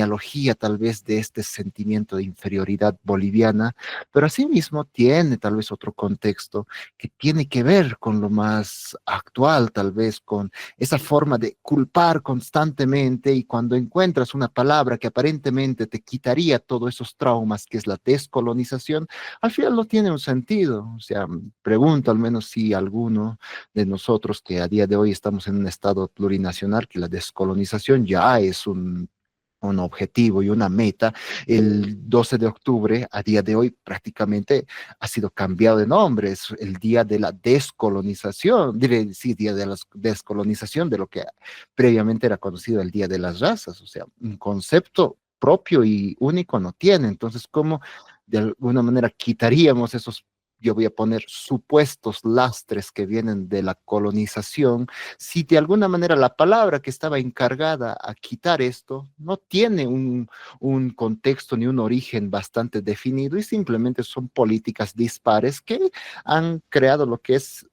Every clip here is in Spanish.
genealogía tal vez de este sentimiento de inferioridad boliviana, pero asimismo tiene tal vez otro contexto que tiene que ver con lo más actual, tal vez con esa forma de culpar constantemente y cuando encuentras una palabra que aparentemente te quitaría todos esos traumas, que es la descolonización, al final no tiene un sentido. O sea, pregunto al menos si alguno de nosotros que a día de hoy estamos en un estado plurinacional, que la descolonización ya es un objetivo y una meta. El 12 de octubre, a día de hoy, prácticamente ha sido cambiado de nombre. Es el día de la descolonización, diré, sí, día de la descolonización de lo que previamente era conocido el Día de las Razas. O sea, un concepto propio y único no tiene. Entonces, ¿cómo de alguna manera quitaríamos esos, yo voy a poner, supuestos lastres que vienen de la colonización, si de alguna manera la palabra que estaba encargada a quitar esto no tiene un contexto ni un origen bastante definido y simplemente son políticas dispares que han creado lo que es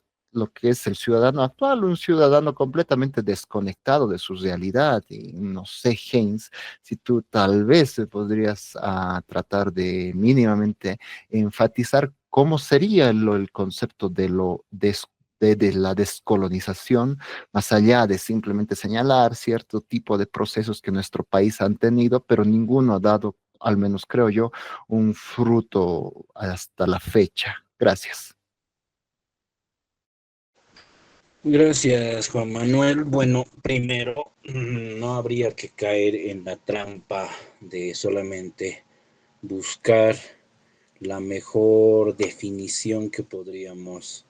el ciudadano actual, un ciudadano completamente desconectado de su realidad. Y no sé, Haynes, si tú tal vez podrías tratar de mínimamente enfatizar cómo sería el concepto de de la descolonización, más allá de simplemente señalar cierto tipo de procesos que nuestro país han tenido, pero ninguno ha dado, al menos creo yo, un fruto hasta la fecha. Gracias. Gracias, Juan Manuel. Bueno, primero, no habría que caer en la trampa de solamente buscar la mejor definición que podríamos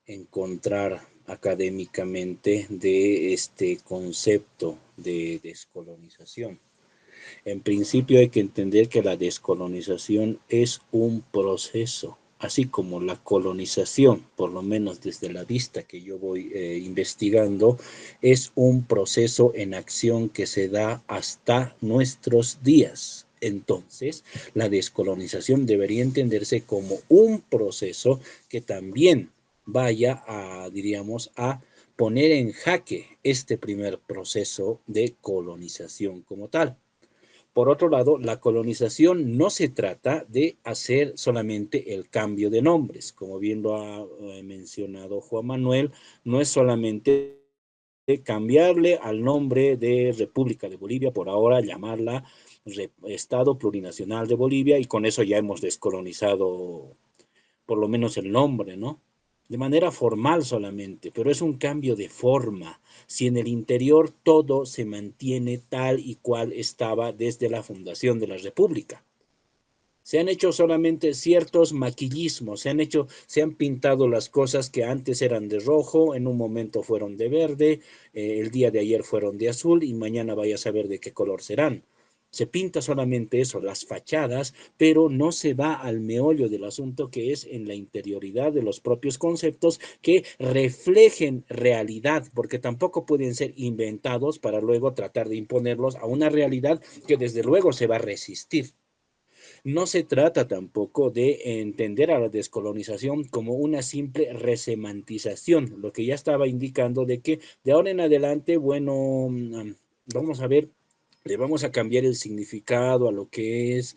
encontrar académicamente de este concepto de descolonización. En principio hay que entender que la descolonización es un proceso, así como la colonización, por lo menos desde la vista que yo voy investigando, es un proceso en acción que se da hasta nuestros días. Entonces, la descolonización debería entenderse como un proceso que también vaya a, diríamos, a poner en jaque este primer proceso de colonización como tal. Por otro lado, la colonización no se trata de hacer solamente el cambio de nombres, como bien lo ha mencionado Juan Manuel, no es solamente cambiarle al nombre de República de Bolivia, por ahora llamarla Estado Plurinacional de Bolivia, y con eso ya hemos descolonizado por lo menos el nombre, ¿no? De manera formal solamente, pero es un cambio de forma. Si en el interior todo se mantiene tal y cual estaba desde la fundación de la República. Se han hecho solamente ciertos maquillismos, se han pintado las cosas que antes eran de rojo, en un momento fueron de verde, el día de ayer fueron de azul y mañana vaya a saber de qué color serán. Se pinta solamente eso, las fachadas, pero no se va al meollo del asunto, que es en la interioridad de los propios conceptos que reflejen realidad, porque tampoco pueden ser inventados para luego tratar de imponerlos a una realidad que desde luego se va a resistir. No se trata tampoco de entender a la descolonización como una simple resemantización, lo que ya estaba indicando de que de ahora en adelante, bueno, vamos a ver, le vamos a cambiar el significado a lo que es,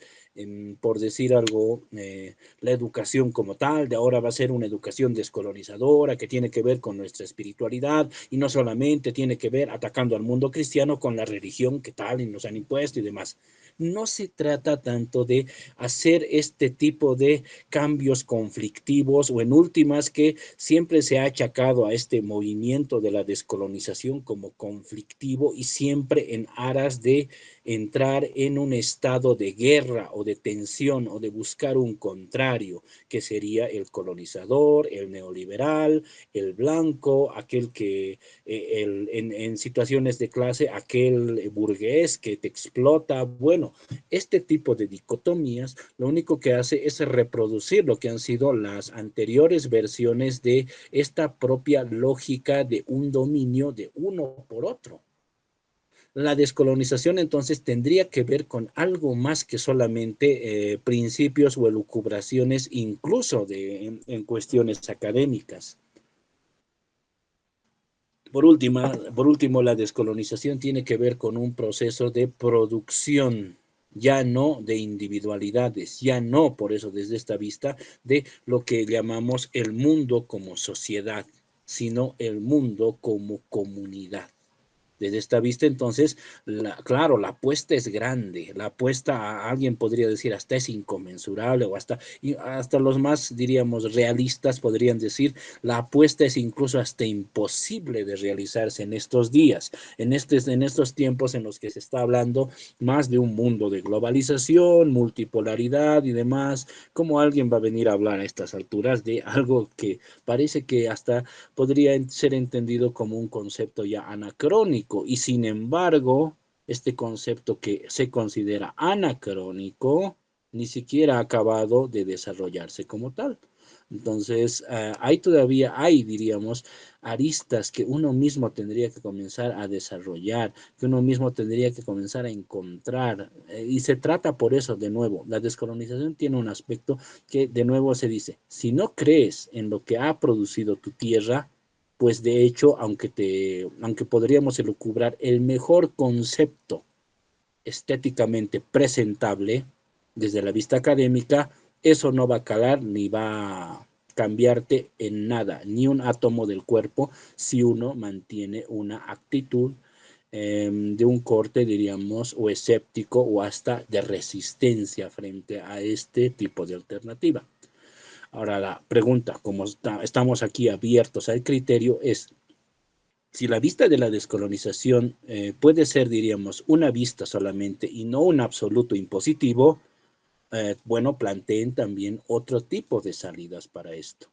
por decir algo, la educación como tal, de ahora va a ser una educación descolonizadora que tiene que ver con nuestra espiritualidad y no solamente tiene que ver atacando al mundo cristiano con la religión que tal y nos han impuesto y demás. No se trata tanto de hacer este tipo de cambios conflictivos o en últimas que siempre se ha achacado a este movimiento de la descolonización como conflictivo y siempre en aras de entrar en un estado de guerra o de tensión o de buscar un contrario, que sería el colonizador, el neoliberal, el blanco, aquel que en situaciones de clase, aquel burgués que te explota. Bueno, este tipo de dicotomías lo único que hace es reproducir lo que han sido las anteriores versiones de esta propia lógica de un dominio de uno por otro. La descolonización entonces tendría que ver con algo más que solamente principios o elucubraciones, incluso en cuestiones académicas. Por último, la descolonización tiene que ver con un proceso de producción, ya no de individualidades, ya no, por eso desde esta vista, de lo que llamamos el mundo como sociedad, sino el mundo como comunidad. Desde esta vista, entonces, claro, la apuesta es grande, la apuesta a alguien podría decir hasta es inconmensurable o hasta los más, diríamos, realistas podrían decir, la apuesta es incluso hasta imposible de realizarse en estos días, en estos tiempos en los que se está hablando más de un mundo de globalización, multipolaridad y demás. ¿Cómo alguien va a venir a hablar a estas alturas de algo que parece que hasta podría ser entendido como un concepto ya anacrónico y sin embargo, este concepto que se considera anacrónico ni siquiera ha acabado de desarrollarse como tal. Entonces, hay, diríamos, aristas que uno mismo tendría que comenzar a desarrollar, que uno mismo tendría que comenzar a encontrar. Y se trata por eso, de nuevo, la descolonización tiene un aspecto que de nuevo se dice, si no crees en lo que ha producido tu tierra, pues de hecho, aunque podríamos elucubrar el mejor concepto estéticamente presentable desde la vista académica, eso no va a calar ni va a cambiarte en nada, ni un átomo del cuerpo, si uno mantiene una actitud de un corte, diríamos, o escéptico o hasta de resistencia frente a este tipo de alternativa. Ahora la pregunta, como estamos aquí abiertos al criterio, es si la vista de la descolonización puede ser, diríamos, una vista solamente y no un absoluto impositivo, bueno, planteen también otro tipo de salidas para esto.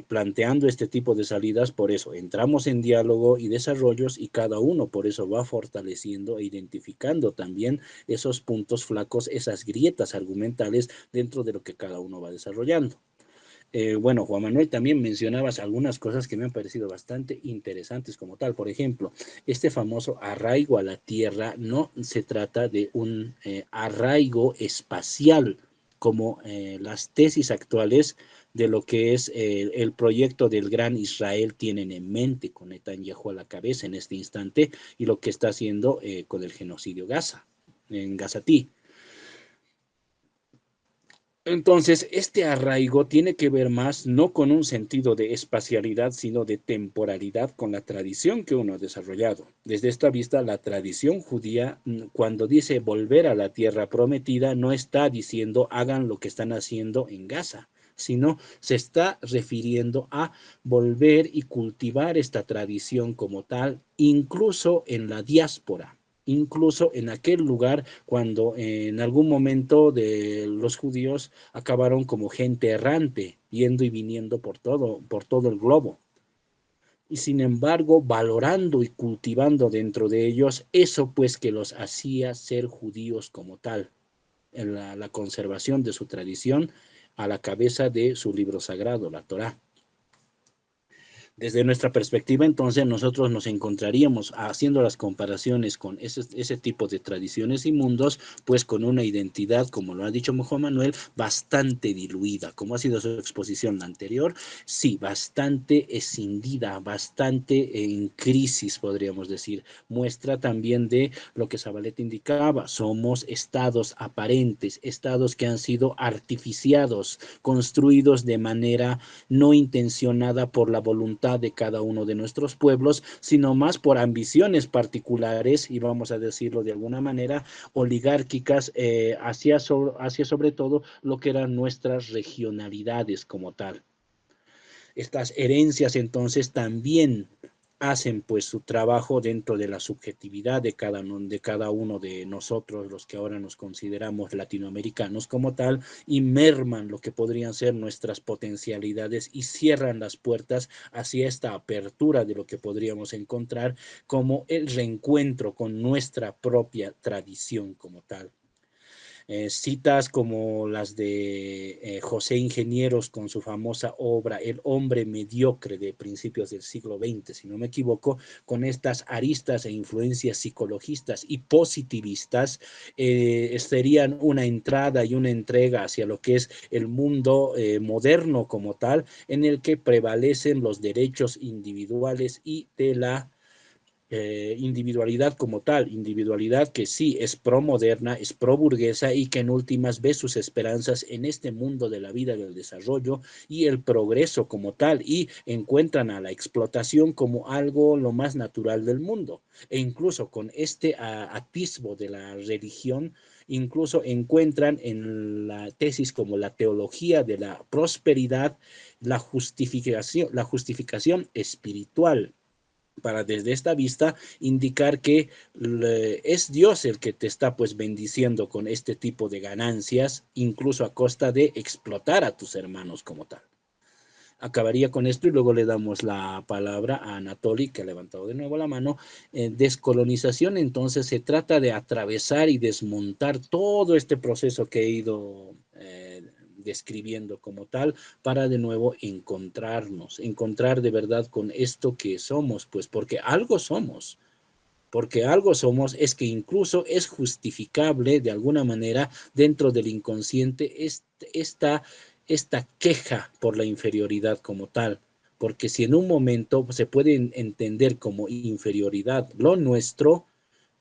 Planteando este tipo de salidas, por eso entramos en diálogo y desarrollos y cada uno por eso va fortaleciendo e identificando también esos puntos flacos, esas grietas argumentales dentro de lo que cada uno va desarrollando. Bueno, Juan Manuel, también mencionabas algunas cosas que me han parecido bastante interesantes como tal. Por ejemplo, este famoso arraigo a la tierra no se trata de un arraigo espacial como las tesis actuales de lo que es el proyecto del Gran Israel tienen en mente con Netanyahu a la cabeza en este instante y lo que está haciendo con el genocidio Gaza, en Gazatí. Entonces, este arraigo tiene que ver más no con un sentido de espacialidad, sino de temporalidad con la tradición que uno ha desarrollado. Desde esta vista, la tradición judía, cuando dice volver a la tierra prometida, no está diciendo hagan lo que están haciendo en Gaza, sino se está refiriendo a volver y cultivar esta tradición como tal, incluso en la diáspora, incluso en aquel lugar cuando en algún momento de los judíos acabaron como gente errante, yendo y viniendo por todo el globo. Y sin embargo, valorando y cultivando dentro de ellos eso pues que los hacía ser judíos como tal, en la conservación de su tradición a la cabeza de su libro sagrado, la Torá. Desde nuestra perspectiva, entonces, nosotros nos encontraríamos haciendo las comparaciones con ese tipo de tradiciones y mundos, pues con una identidad, como lo ha dicho Juan Manuel, bastante diluida. Como ha sido su exposición anterior, sí, bastante escindida, bastante en crisis, podríamos decir. Muestra también de lo que Zabaleta indicaba, somos estados aparentes, estados que han sido artificiados, construidos de manera no intencionada por la voluntad de cada uno de nuestros pueblos, sino más por ambiciones particulares, y vamos a decirlo de alguna manera, oligárquicas, hacia sobre todo lo que eran nuestras regionalidades como tal. Estas herencias entonces también hacen pues su trabajo dentro de la subjetividad de cada uno de nosotros, los que ahora nos consideramos latinoamericanos como tal, y merman lo que podrían ser nuestras potencialidades y cierran las puertas hacia esta apertura de lo que podríamos encontrar como el reencuentro con nuestra propia tradición como tal. Citas como las de José Ingenieros con su famosa obra El hombre mediocre de principios del siglo XX, si no me equivoco, con estas aristas e influencias psicologistas y positivistas, serían una entrada y una entrega hacia lo que es el mundo moderno como tal, en el que prevalecen los derechos individuales y de la individualidad como tal, individualidad que sí es pro moderna, es pro burguesa y que en últimas ve sus esperanzas en este mundo de la vida, del desarrollo y el progreso como tal, y encuentran a la explotación como algo lo más natural del mundo. E incluso con este atisbo de la religión, incluso encuentran en la tesis como la teología de la prosperidad la justificación espiritual, para desde esta vista indicar que es Dios el que te está pues bendiciendo con este tipo de ganancias, incluso a costa de explotar a tus hermanos como tal. Acabaría con esto y luego le damos la palabra a Anatoly, que ha levantado de nuevo la mano. Descolonización, entonces, se trata de atravesar y desmontar todo este proceso que he ido describiendo como tal, para de nuevo encontrarnos, encontrar de verdad con esto que somos, pues porque algo somos, es que incluso es justificable de alguna manera dentro del inconsciente esta queja por la inferioridad como tal. Porque si en un momento se puede entender como inferioridad lo nuestro,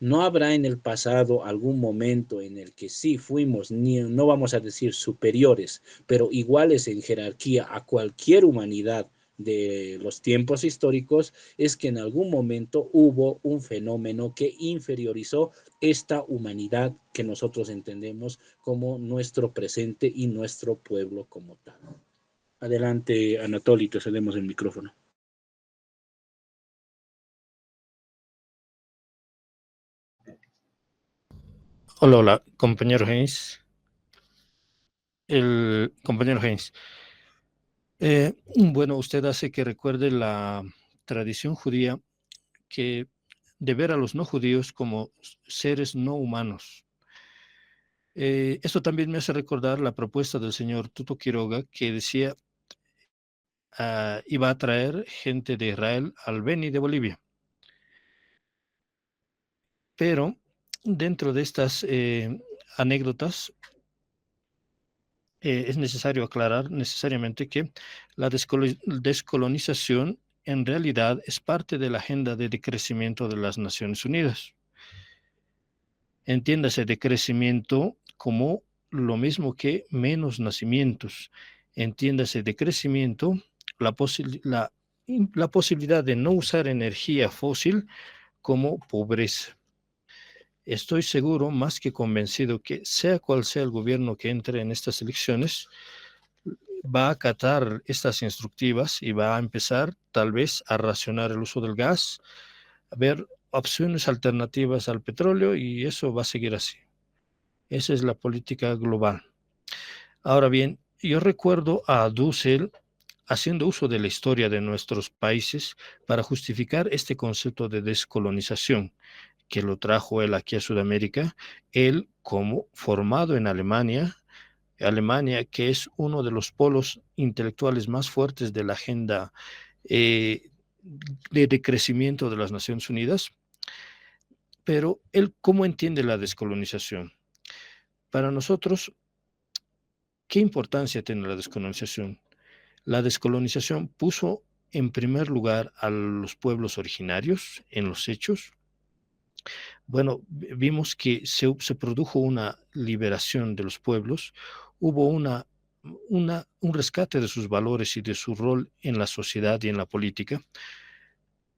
no habrá en el pasado algún momento en el que sí fuimos, no vamos a decir superiores, pero iguales en jerarquía a cualquier humanidad de los tiempos históricos, es que en algún momento hubo un fenómeno que inferiorizó esta humanidad que nosotros entendemos como nuestro presente y nuestro pueblo como tal. Adelante, Anatoly, te cedemos el micrófono. Hola, hola, compañero Haynes. El compañero Haynes. Bueno, usted hace que recuerde la tradición judía que de ver a los no judíos como seres no humanos. Esto también me hace recordar la propuesta del señor Tuto Quiroga, que decía iba a traer gente de Israel al Beni de Bolivia. Pero dentro de estas anécdotas, es necesario aclarar necesariamente que la descolonización en realidad es parte de la agenda de decrecimiento de las Naciones Unidas. Entiéndase decrecimiento como lo mismo que menos nacimientos. Entiéndase decrecimiento la posibilidad de no usar energía fósil como pobreza. Estoy seguro, más que convencido, que sea cual sea el gobierno que entre en estas elecciones, va a acatar estas instructivas y va a empezar tal vez a racionar el uso del gas, a ver opciones alternativas al petróleo, y eso va a seguir así. Esa es la política global. Ahora bien, yo recuerdo a Dussel haciendo uso de la historia de nuestros países para justificar este concepto de descolonización, que lo trajo él aquí a Sudamérica, él como formado en Alemania, que es uno de los polos intelectuales más fuertes de la agenda eh, de crecimiento de las Naciones Unidas. Pero él, ¿cómo entiende la descolonización? Para nosotros, ¿qué importancia tiene la descolonización? La descolonización puso en primer lugar a los pueblos originarios en los hechos. Bueno, vimos que se produjo una liberación de los pueblos, hubo un rescate de sus valores y de su rol en la sociedad y en la política,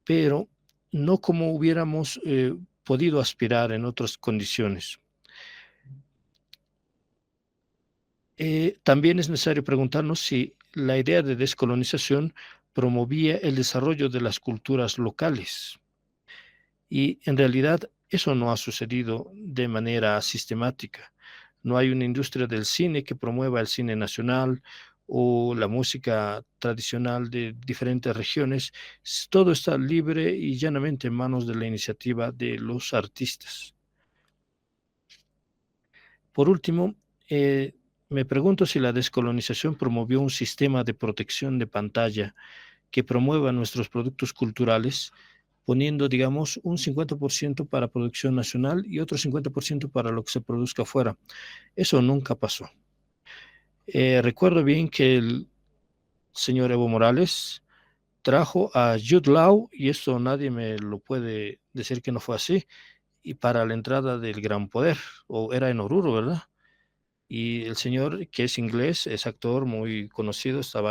pero no como hubiéramos podido aspirar en otras condiciones. También es necesario preguntarnos si la idea de descolonización promovía el desarrollo de las culturas locales. Y en realidad eso no ha sucedido de manera sistemática. No hay una industria del cine que promueva el cine nacional o la música tradicional de diferentes regiones. Todo está libre y llanamente en manos de la iniciativa de los artistas. Por último, me pregunto si la descolonización promovió un sistema de protección de pantalla que promueva nuestros productos culturales, poniendo, digamos, un 50% para producción nacional y otro 50% para lo que se produzca afuera. Eso nunca pasó. Recuerdo bien que el señor Evo Morales trajo a Jude Law, y esto nadie me lo puede decir que no fue así, y para la entrada del Gran Poder, o era en Oruro, ¿verdad? Y el señor, que es inglés, es actor muy conocido, estaba